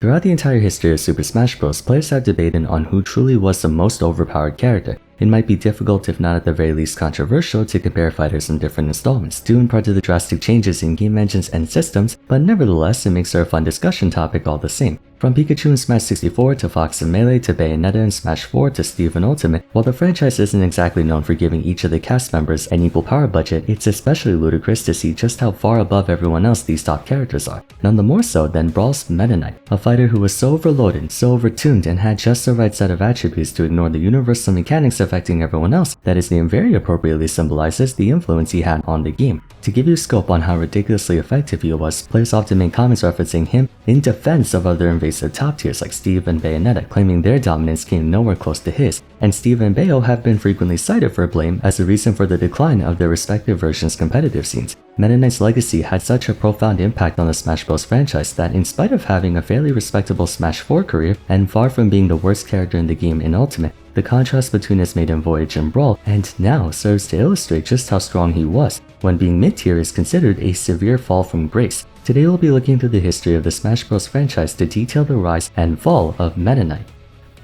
Throughout the entire history of Super Smash Bros, players have debated on who truly was the most overpowered character. It might be difficult, if not at the very least controversial, to compare fighters in different installments, due in part to the drastic changes in game engines and systems, but nevertheless it makes for a fun discussion topic all the same. From Pikachu in Smash 64 to Fox in Melee to Bayonetta in Smash 4 to Steve in Ultimate, while the franchise isn't exactly known for giving each of the cast members an equal power budget, it's especially ludicrous to see just how far above everyone else these top characters are. None the more so than Brawl's Meta Knight, a fighter who was so overloaded, so overtuned, and had just the right set of attributes to ignore the universal mechanics affecting everyone else that his name very appropriately symbolizes the influence he had on the game. To give you scope on how ridiculously effective he was, players often make comments referencing him in defense of other invasive top tiers like Steve and Bayonetta, claiming their dominance came nowhere close to his, and Steve and Bayo have been frequently cited for blame as a reason for the decline of their respective versions' competitive scenes. Meta Knight's legacy had such a profound impact on the Smash Bros franchise that in spite of having a fairly respectable Smash 4 career and far from being the worst character in the game in Ultimate, the contrast between his maiden voyage in Brawl and now serves to illustrate just how strong he was. When being mid-tier is considered a severe fall from grace. Today we'll be looking through the history of the Smash Bros franchise to detail the rise and fall of Meta Knight.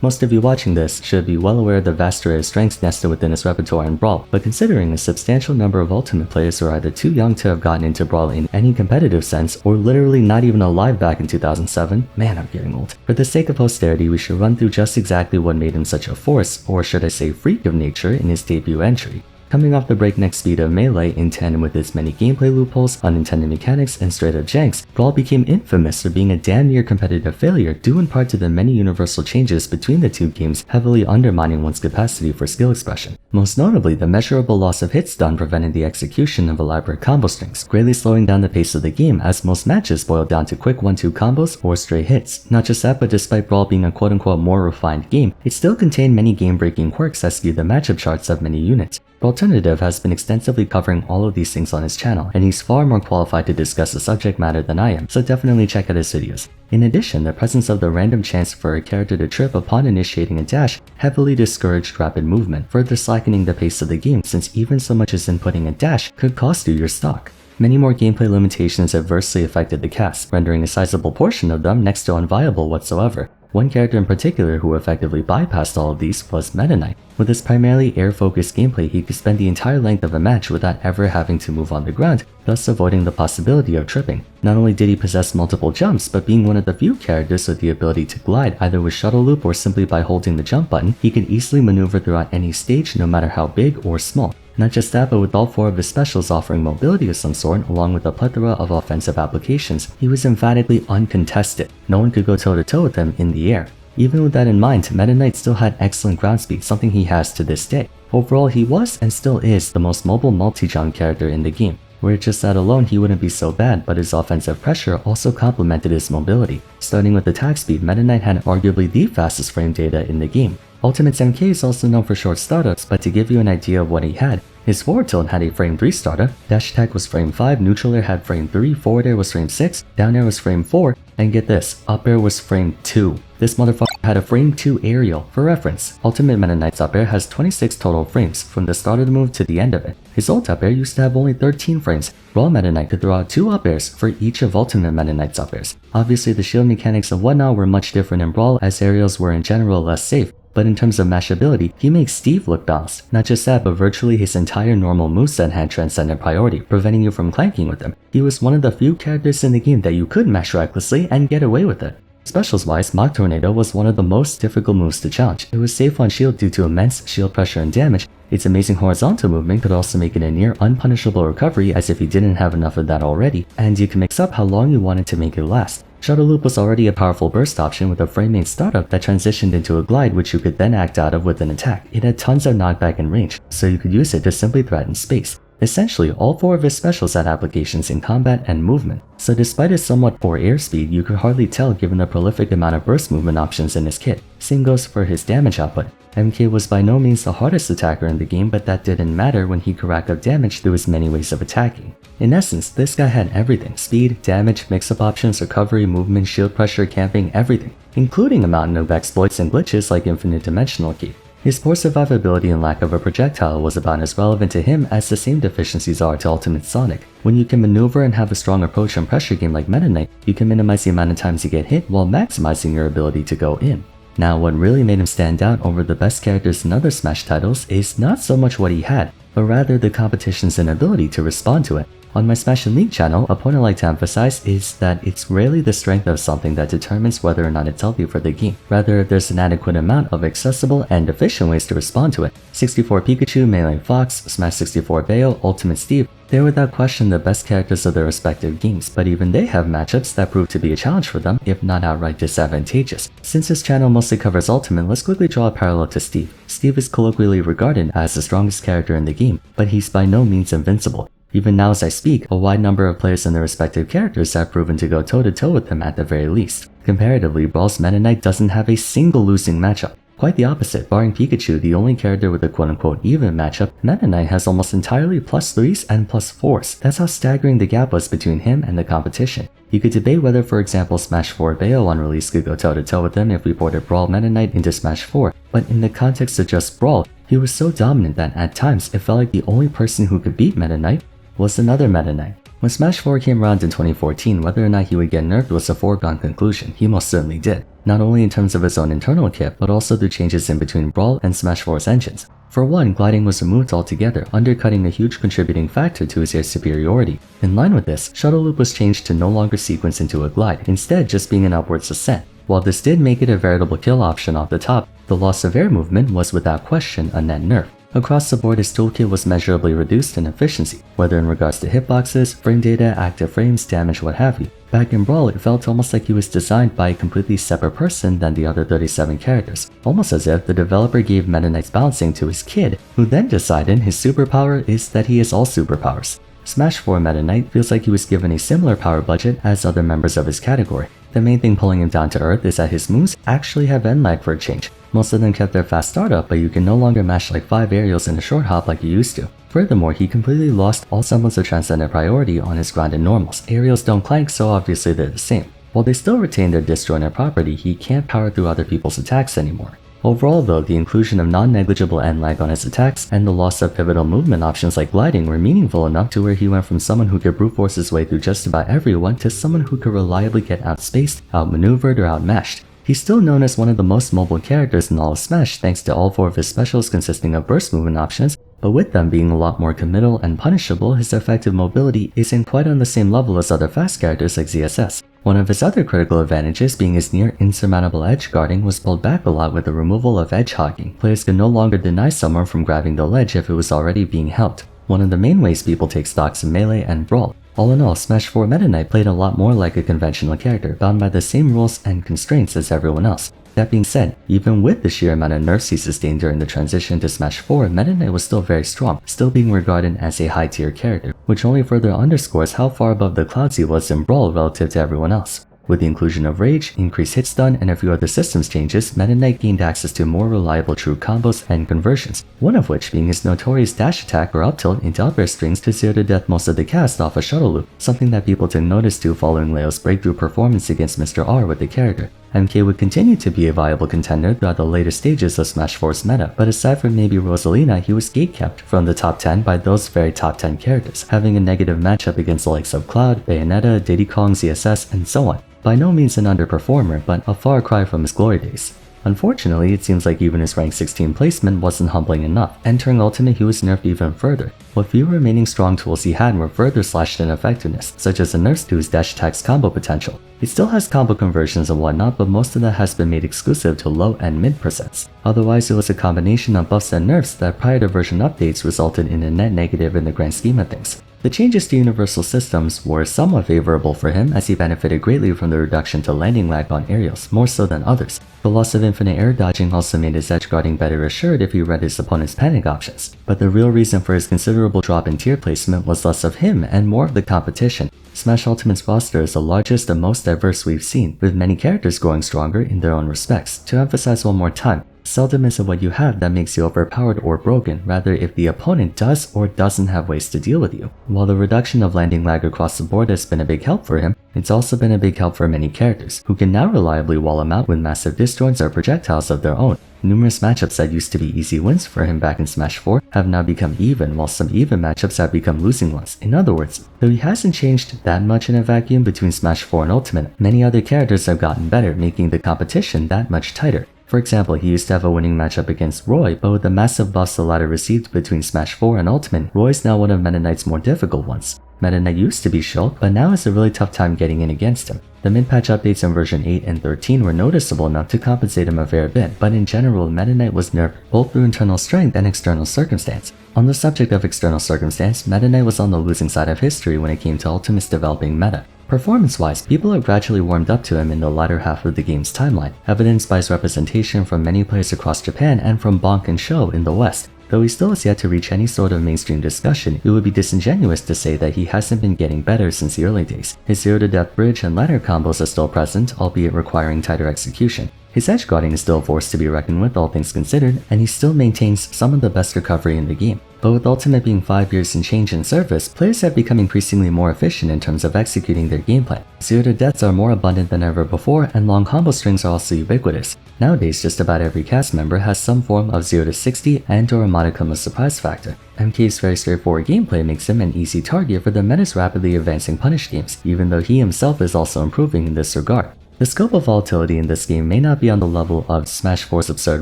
Most of you watching this should be well aware of the vast array of strengths nested within his repertoire in Brawl, but considering a substantial number of Ultimate players who are either too young to have gotten into Brawl in any competitive sense, or literally not even alive back in 2007, man, I'm getting old. For the sake of posterity, we should run through just exactly what made him such a force, or should I say freak of nature, in his debut entry. Coming off the breakneck speed of Melee in tandem with its many gameplay loopholes, unintended mechanics, and straight-up janks, Brawl became infamous for being a damn near competitive failure due in part to the many universal changes between the two games heavily undermining one's capacity for skill expression. Most notably, the measurable loss of hit stun prevented the execution of elaborate combo strings, greatly slowing down the pace of the game as most matches boiled down to quick 1-2 combos or stray hits. Not just that, but despite Brawl being a quote-unquote more refined game, it still contained many game-breaking quirks that skewed the matchup charts of many units. Alternative has been extensively covering all of these things on his channel, and he's far more qualified to discuss the subject matter than I am, so definitely check out his videos. In addition, the presence of the random chance for a character to trip upon initiating a dash heavily discouraged rapid movement, further slackening the pace of the game since even so much as inputting a dash could cost you your stock. Many more gameplay limitations adversely affected the cast, rendering a sizable portion of them next to unviable whatsoever. One character in particular who effectively bypassed all of these was Meta Knight. With his primarily air-focused gameplay, he could spend the entire length of a match without ever having to move on the ground, thus avoiding the possibility of tripping. Not only did he possess multiple jumps, but being one of the few characters with the ability to glide either with shuttle loop or simply by holding the jump button, he could easily maneuver throughout any stage no matter how big or small. Not just that, but with all four of his specials offering mobility of some sort, along with a plethora of offensive applications, he was emphatically uncontested. No one could go toe-to-toe with him in the air. Even with that in mind, Meta Knight still had excellent ground speed, something he has to this day. Overall, he was and still is the most mobile multi-jump character in the game. Where just that alone he wouldn't be so bad, but his offensive pressure also complemented his mobility. Starting with attack speed, Meta Knight had arguably the fastest frame data in the game. Ultimate's MK is also known for short startups, but to give you an idea of what he had, his forward tilt had a frame 3 startup, dash attack was frame 5, neutral air had frame 3, forward air was frame 6, down air was frame 4, and get this, up air was frame 2. This motherfucker had a frame 2 aerial. For reference, Ultimate Meta Knight's up air has 26 total frames, from the start of the move to the end of it. His ult up air used to have only 13 frames. Raw Meta Knight could throw out 2 up airs for each of Ultimate Meta Knight's up airs. Obviously the shield mechanics and whatnot were much different in Brawl, as aerials were in general less safe. But in terms of mashability, he makes Steve look balanced. Not just that, but virtually his entire normal moveset had transcendent priority, preventing you from clanking with him. He was one of the few characters in the game that you could mash recklessly and get away with it. Specials wise, Mach Tornado was one of the most difficult moves to challenge. It was safe on shield due to immense shield pressure and damage. Its amazing horizontal movement could also make it a near unpunishable recovery as if you didn't have enough of that already, and you can mix up how long you wanted to make it last. Shuttle Loop was already a powerful burst option with a frame 8 startup that transitioned into a glide which you could then act out of with an attack. It had tons of knockback and range, so you could use it to simply threaten space. Essentially, all 4 of his specials had applications in combat and movement, so despite his somewhat poor airspeed, you could hardly tell given the prolific amount of burst movement options in his kit. Same goes for his damage output. MK was by no means the hardest attacker in the game, but that didn't matter when he could rack up damage through his many ways of attacking. In essence, this guy had everything: speed, damage, mix-up options, recovery, movement, shield pressure, camping, everything, including a mountain of exploits and glitches like infinite dimensional key. His poor survivability and lack of a projectile was about as relevant to him as the same deficiencies are to Ultimate Sonic. When you can maneuver and have a strong approach and pressure game like Meta Knight, you can minimize the amount of times you get hit while maximizing your ability to go in. Now, what really made him stand out over the best characters in other Smash titles is not so much what he had, but rather the competition's inability to respond to it. On my Smash and League channel, a point I like to emphasize is that it's rarely the strength of something that determines whether or not it's healthy for the game. Rather, there's an adequate amount of accessible and efficient ways to respond to it. 64 Pikachu, Melee Fox, Smash 64 Bayo, Ultimate Steve, they're without question the best characters of their respective games, but even they have matchups that prove to be a challenge for them, if not outright disadvantageous. Since this channel mostly covers Ultimate, let's quickly draw a parallel to Steve. Steve is colloquially regarded as the strongest character in the game, but he's by no means invincible. Even now as I speak, a wide number of players and their respective characters have proven to go toe-to-toe with him at the very least. Comparatively, Brawl's Meta Knight doesn't have a single losing matchup. Quite the opposite, barring Pikachu, the only character with a quote-unquote even matchup, Meta Knight has almost entirely +3s and +4s. That's how staggering the gap was between him and the competition. You could debate whether, for example, Smash 4 Bayo on release could go toe-to-toe with him if we ported Brawl Meta Knight into Smash 4, but in the context of just Brawl, he was so dominant that at times it felt like the only person who could beat Meta Knight was another Meta Knight. When Smash 4 came around in 2014, whether or not he would get nerfed was a foregone conclusion. He most certainly did, not only in terms of his own internal kit, but also through changes in between Brawl and Smash 4's engines. For one, gliding was removed altogether, undercutting a huge contributing factor to his air superiority. In line with this, Shuttle Loop was changed to no longer sequence into a glide, instead just being an upwards ascent. While this did make it a veritable kill option off the top, the loss of air movement was without question a net nerf. Across the board, his toolkit was measurably reduced in efficiency, whether in regards to hitboxes, frame data, active frames, damage, what have you. Back in Brawl, it felt almost like he was designed by a completely separate person than the other 37 characters, almost as if the developer gave Meta Knight's balancing to his kid, who then decided his superpower is that he has all superpowers. Smash 4 Meta Knight feels like he was given a similar power budget as other members of his category. The main thing pulling him down to earth is that his moves actually have end lag for a change. Most of them kept their fast startup, but you can no longer mash like 5 aerials in a short hop like you used to. Furthermore, he completely lost all semblance of transcendent priority on his grounded normals. Aerials don't clank, so obviously they're the same. While they still retain their disjointed property, he can't power through other people's attacks anymore. Overall though, the inclusion of non-negligible end lag on his attacks and the loss of pivotal movement options like gliding were meaningful enough to where he went from someone who could brute force his way through just about everyone to someone who could reliably get outspaced, outmaneuvered, or outmashed. He's still known as one of the most mobile characters in all of Smash thanks to all 4 of his specials consisting of burst movement options, but with them being a lot more committal and punishable, his effective mobility isn't quite on the same level as other fast characters like ZSS. One of his other critical advantages, being his near insurmountable edge guarding, was pulled back a lot with the removal of edge hogging. Players could no longer deny someone from grabbing the ledge if it was already being helped, one of the main ways people take stocks in Melee and Brawl. All in all, Smash 4 Meta Knight played a lot more like a conventional character, bound by the same rules and constraints as everyone else. That being said, even with the sheer amount of nerfs he sustained during the transition to Smash 4, Meta Knight was still very strong, still being regarded as a high-tier character, which only further underscores how far above the clouds he was in Brawl relative to everyone else. With the inclusion of Rage, increased hit stun, and a few other systems changes, Meta Knight gained access to more reliable true combos and conversions, one of which being his notorious dash attack or up tilt into up air strings to zero to death most of the cast off a shuttle loop, something that people took notice to following Leo's breakthrough performance against Mr. R with the character. MK would continue to be a viable contender throughout the later stages of Smash 4's meta, but aside from maybe Rosalina, he was gatekept from the top 10 by those very top 10 characters, having a negative matchup against the likes of Cloud, Bayonetta, Diddy Kong, ZSS, and so on. By no means an underperformer, but a far cry from his glory days. Unfortunately, it seems like even his rank 16 placement wasn't humbling enough. Entering Ultimate, he was nerfed even further. What few remaining strong tools he had were further slashed in effectiveness, such as the nerfs to his dash attack's combo potential. He still has combo conversions and whatnot, but most of that has been made exclusive to low and mid percents. Otherwise, it was a combination of buffs and nerfs that prior to version updates resulted in a net negative in the grand scheme of things. The changes to universal systems were somewhat favorable for him as he benefited greatly from the reduction to landing lag on aerials, more so than others. The loss of infinite air dodging also made his edge guarding better assured if he read his opponent's panic options. But the real reason for his considerable drop in tier placement was less of him and more of the competition. Smash Ultimate's roster is the largest and most diverse we've seen, with many characters growing stronger in their own respects. To emphasize one more time, Seldom is it what you have that makes you overpowered or broken, rather if the opponent does or doesn't have ways to deal with you. While the reduction of landing lag across the board has been a big help for him, it's also been a big help for many characters, who can now reliably wall him out with massive disjoints or projectiles of their own. Numerous matchups that used to be easy wins for him back in Smash 4 have now become even, while some even matchups have become losing ones. In other words, though he hasn't changed that much in a vacuum between Smash 4 and Ultimate, many other characters have gotten better, making the competition that much tighter. For example, he used to have a winning matchup against Roy, but with the massive buffs the latter received between Smash 4 and Ultimate, Roy is now one of Meta Knight's more difficult ones. Meta Knight used to be Shulk, but now has a really tough time getting in against him. The mid-patch updates in version 8 and 13 were noticeable enough to compensate him a fair bit, but in general, Meta Knight was nerfed both through internal strength and external circumstance. On the subject of external circumstance, Meta Knight was on the losing side of history when it came to Ultimate's developing meta. Performance-wise, people have gradually warmed up to him in the latter half of the game's timeline, evidenced by his representation from many players across Japan and from Bonk and Sho in the West. Though he still has yet to reach any sort of mainstream discussion, it would be disingenuous to say that he hasn't been getting better since the early days. His zero-to-death bridge and ladder combos are still present, albeit requiring tighter execution. His edge guarding is still a force to be reckoned with all things considered, and he still maintains some of the best recovery in the game. But with Ultimate being 5 years and change in service, players have become increasingly more efficient in terms of executing their game plan. Zero-to-deaths are more abundant than ever before, and long combo strings are also ubiquitous. Nowadays, just about every cast member has some form of 0-60 and/or a modicum of surprise factor. MK's very straightforward gameplay makes him an easy target for the meta's rapidly advancing punish games, even though he himself is also improving in this regard. The scope of volatility in this game may not be on the level of Smash 4's absurd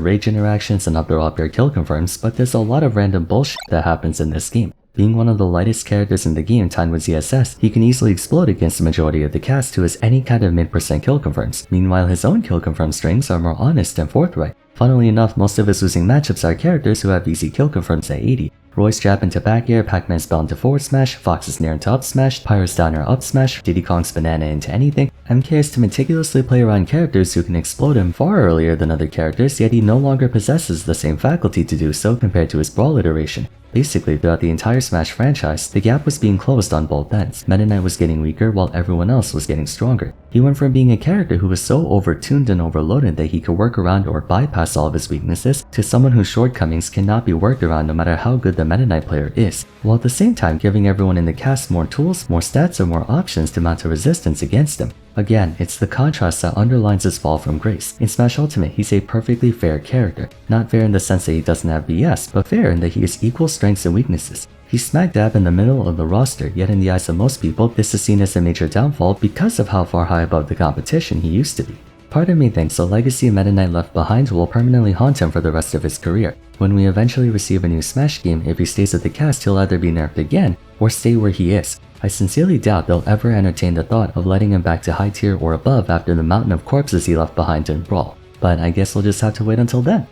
rage interactions and other up-air kill confirms, but there's a lot of random bullshit that happens in this game. Being one of the lightest characters in the game timed with ZSS, he can easily explode against the majority of the cast who has any kind of mid-percent kill confirms. Meanwhile, his own kill confirm strings are more honest and forthright. Funnily enough, most of his losing matchups are characters who have easy kill confirms at 80. Roy's jab into back air, Pac-Man's bell into forward smash, Fox's nair into up smash, Pyro's downer up smash, Diddy Kong's banana into anything. MK has to meticulously play around characters who can explode him far earlier than other characters, yet he no longer possesses the same faculty to do so compared to his Brawl iteration. Basically, throughout the entire Smash franchise, the gap was being closed on both ends. Meta Knight was getting weaker while everyone else was getting stronger. He went from being a character who was so overtuned and overloaded that he could work around or bypass all of his weaknesses, to someone whose shortcomings cannot be worked around no matter how good the Meta Knight player is, while at the same time giving everyone in the cast more tools, more stats, and more options to mount a resistance against him. Again, it's the contrast that underlines his fall from grace. In Smash Ultimate, he's a perfectly fair character. Not fair in the sense that he doesn't have BS, but fair in that he has equal strengths and weaknesses. He's smack dab in the middle of the roster, yet in the eyes of most people, this is seen as a major downfall because of how far high above the competition he used to be. Part of me thinks the legacy Meta Knight left behind will permanently haunt him for the rest of his career. When we eventually receive a new Smash game, if he stays with the cast, he'll either be nerfed again, or stay where he is. I sincerely doubt they'll ever entertain the thought of letting him back to high tier or above after the mountain of corpses he left behind in Brawl, but I guess we'll just have to wait until then.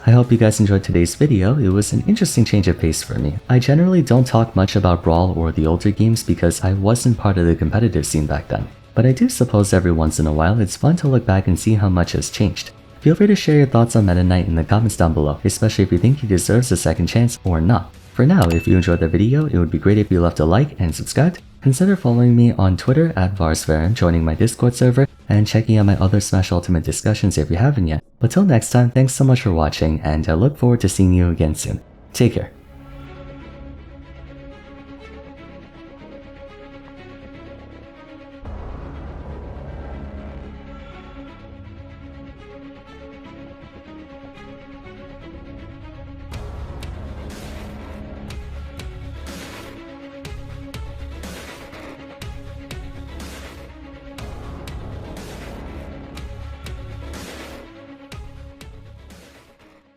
I hope you guys enjoyed today's video. It was an interesting change of pace for me. I generally don't talk much about Brawl or the older games because I wasn't part of the competitive scene back then, but I do suppose every once in a while it's fun to look back and see how much has changed. Feel free to share your thoughts on Meta Knight in the comments down below, especially if you think he deserves a second chance or not. For now, if you enjoyed the video, it would be great if you left a like and subscribed. Consider following me on Twitter at Vars, joining my Discord server, and checking out my other Smash Ultimate discussions if you haven't yet. But till next time, thanks so much for watching, and I look forward to seeing you again soon. Take care.